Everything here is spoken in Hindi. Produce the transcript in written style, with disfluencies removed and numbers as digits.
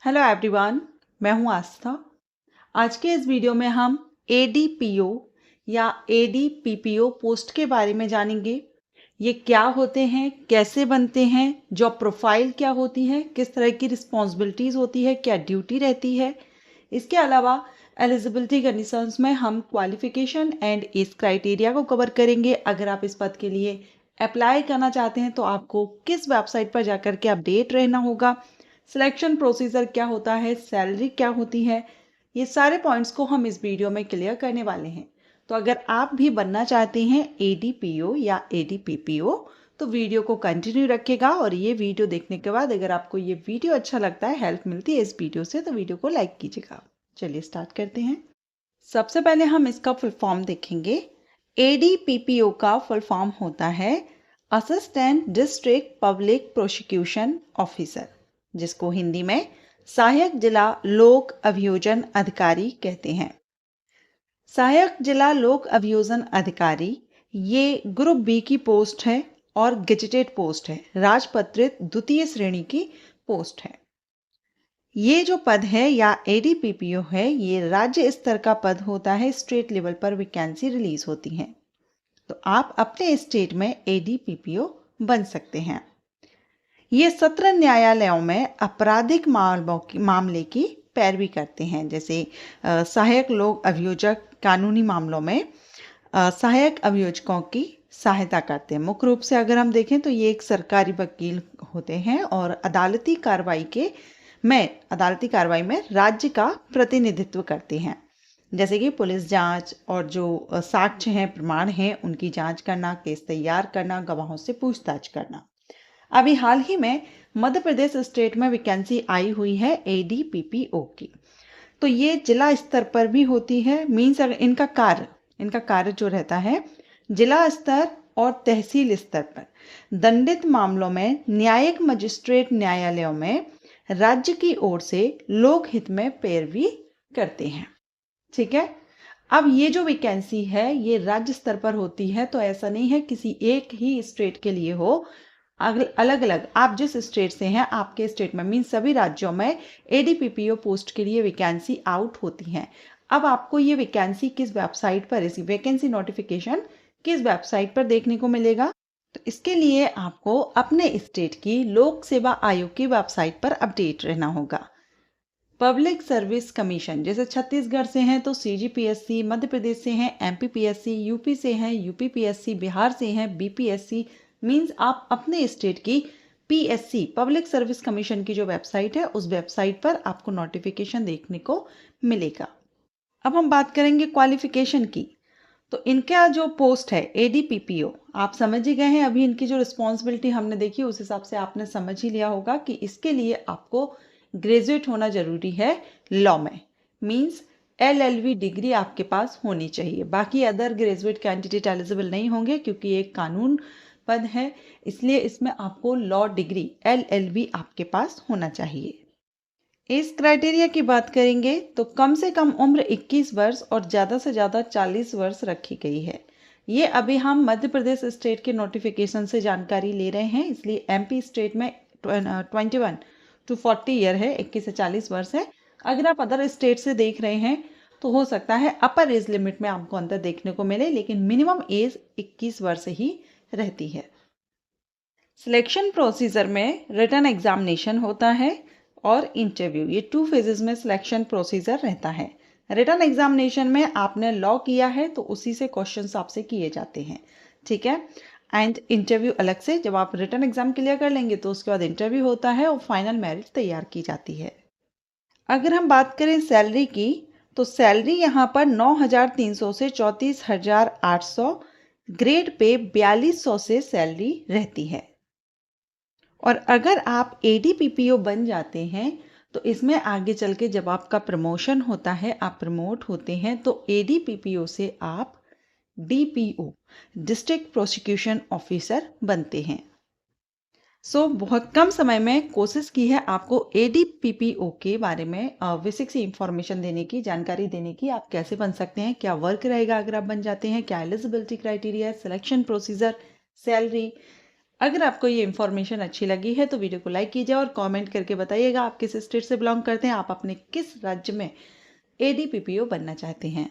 हेलो एवरीवन, मैं हूं आस्था। आज के इस वीडियो में हम एडीपीओ या एडीपीपीओ पोस्ट के बारे में जानेंगे। ये क्या होते हैं, कैसे बनते हैं, जॉब प्रोफाइल क्या होती है, किस तरह की रिस्पॉन्सिबिलिटीज़ होती है, क्या ड्यूटी रहती है। इसके अलावा एलिजिबिलिटी कंडीशंस में हम क्वालिफिकेशन एंड एज क्राइटेरिया को कवर करेंगे। अगर आप इस पद के लिए अप्लाई करना चाहते हैं तो आपको किस वेबसाइट पर जाकर के अपडेट रहना होगा, सिलेक्शन प्रोसीजर क्या होता है, सैलरी क्या होती है, ये सारे पॉइंट्स को हम इस वीडियो में क्लियर करने वाले हैं। तो अगर आप भी बनना चाहते हैं एडीपीओ या एडीपीपीओ तो वीडियो को कंटिन्यू रखिएगा। और ये वीडियो देखने के बाद अगर आपको ये वीडियो अच्छा लगता है, हेल्प मिलती है इस वीडियो से, तो वीडियो को लाइक कीजिएगा। चलिए स्टार्ट करते हैं। सबसे पहले हम इसका फुल फॉर्म देखेंगे। एडीपीपीओ का फुल फॉर्म होता है assistant district public prosecution officer, जिसको हिंदी में सहायक जिला लोक अभियोजन अधिकारी कहते हैं। सहायक जिला लोक अभियोजन अधिकारी ये ग्रुप बी की पोस्ट है और गेजेटेड पोस्ट है, राजपत्रित द्वितीय श्रेणी की पोस्ट है। ये जो पद है या एडीपीपीओ है, ये राज्य स्तर का पद होता है। स्टेट लेवल पर वैकेंसी रिलीज होती है, तो आप अपने स्टेट में एडीपीपीओ बन सकते हैं। ये सत्र न्यायालयों में आपराधिक मामले की पैरवी करते हैं, जैसे सहायक लोक अभियोजक कानूनी मामलों में सहायक अभियोजकों की सहायता करते हैं। मुख्य रूप से अगर हम देखें तो ये एक सरकारी वकील होते हैं और अदालती कार्रवाई में राज्य का प्रतिनिधित्व करते हैं, जैसे कि पुलिस जांच और जो साक्ष्य हैं, प्रमाण हैं, उनकी जांच करना, केस तैयार करना, गवाहों से पूछताछ करना। अभी हाल ही में मध्य प्रदेश स्टेट में वैकेंसी आई हुई है एडीपीपीओ की, तो ये जिला स्तर पर भी होती है। मीन्स इनका कार्य जो रहता है जिला स्तर और तहसील स्तर पर दंडित मामलों में न्यायिक मजिस्ट्रेट न्यायालयों में राज्य की ओर से लोकहित में पैरवी करते हैं। ठीक है। अब ये जो वैकेंसी है ये राज्य स्तर पर होती है, तो ऐसा नहीं है किसी एक ही स्टेट के लिए हो। अलग अलग आप जिस स्टेट से हैं, आपके स्टेट में मीन सभी राज्यों में एडीपीपीओ पोस्ट के लिए वैकेंसी आउट होती हैं। अब आपको ये वैकेंसी किस वेबसाइट पर, इसकी वैकेंसी नोटिफिकेशन किस वेबसाइट पर देखने को मिलेगा, तो इसके लिए आपको अपने स्टेट की लोक सेवा आयोग की वेबसाइट पर अपडेट रहना होगा। पब्लिक सर्विस कमीशन, जैसे छत्तीसगढ़ से हैं तो सीजीपीएससी, मध्य प्रदेश से हैं एमपीपीएससी, यूपी से हैं यूपीपीएससी, बिहार से हैं बीपीएससी। मीन्स आप अपने स्टेट की पीएससी पब्लिक सर्विस कमीशन की जो वेबसाइट है उस वेबसाइट पर आपको नोटिफिकेशन देखने को मिलेगा। अब हम बात करेंगे क्वालिफिकेशन की। तो इनका जो पोस्ट है एडीपीपीओ, आप समझ ही गए हैं। अभी इनकी जो रिस्पॉन्सिबिलिटी हमने देखी उस हिसाब से आपने समझ ही लिया होगा कि इसके लिए आपको ग्रेजुएट होना जरूरी है लॉ में। मीन्स एलएलबी डिग्री आपके पास होनी चाहिए। बाकी अदर ग्रेजुएट कैंडिडेट एलिजिबल नहीं होंगे, क्योंकि एक कानून पद है, इसलिए इसमें आपको लॉ डिग्री एलएलबी आपके पास होना चाहिए। इस क्राइटेरिया की बात करेंगे तो कम से कम उम्र 21 वर्ष और ज़्यादा से ज़्यादा 40 वर्ष रखी गई है। ये अभी हम मध्य प्रदेश स्टेट के नोटिफिकेशन से जानकारी ले रहे हैं, इसलिए एमपी स्टेट में 21 to 40 ईयर है, 21 से 40 वर्ष है। अगर आप अदर स्टेट से देख रहे हैं तो हो सकता है अपर एज लिमिट में आपको अंतर देखने को मिले, लेकिन मिनिमम एज 21 वर्ष ही रहती है। सिलेक्शन प्रोसीजर में रिटन एग्जामिनेशन होता है और इंटरव्यू, ये 2 फेजेस में सिलेक्शन प्रोसीजर रहता है। रिटन एग्जामिनेशन में आपने लॉ किया है तो उसी से क्वेश्चंस आपसे किए जाते हैं। ठीक है। एंड इंटरव्यू अलग से, जब आप रिटन एग्जाम क्लियर कर लेंगे तो उसके बाद इंटरव्यू होता है और फाइनल मेरिट तैयार की जाती है। अगर हम बात करें सैलरी की, तो सैलरी यहाँ पर 9,300 से 34,800, ग्रेड पे 4,200 से सैलरी रहती है। और अगर आप एडीपीपीओ बन जाते हैं तो इसमें आगे चल के जब आपका प्रमोशन होता है, आप प्रमोट होते हैं, तो एडीपीपीओ से आप डीपीओ डिस्ट्रिक्ट प्रोसिक्यूशन ऑफिसर बनते हैं। बहुत कम समय में कोशिश की है आपको एडीपीपीओ के बारे में बेसिक सी इंफॉर्मेशन देने की, जानकारी देने की। आप कैसे बन सकते हैं, क्या वर्क रहेगा अगर आप बन जाते हैं, क्या एलिजिबिलिटी क्राइटेरिया है, सिलेक्शन प्रोसीजर, सैलरी, अगर आपको ये इन्फॉर्मेशन अच्छी लगी है तो वीडियो को लाइक कीजिए और कमेंट करके बताइएगा आप किस स्टेट से बिलोंग करते हैं, आप अपने किस राज्य में एडीपीपीओ बनना चाहते हैं।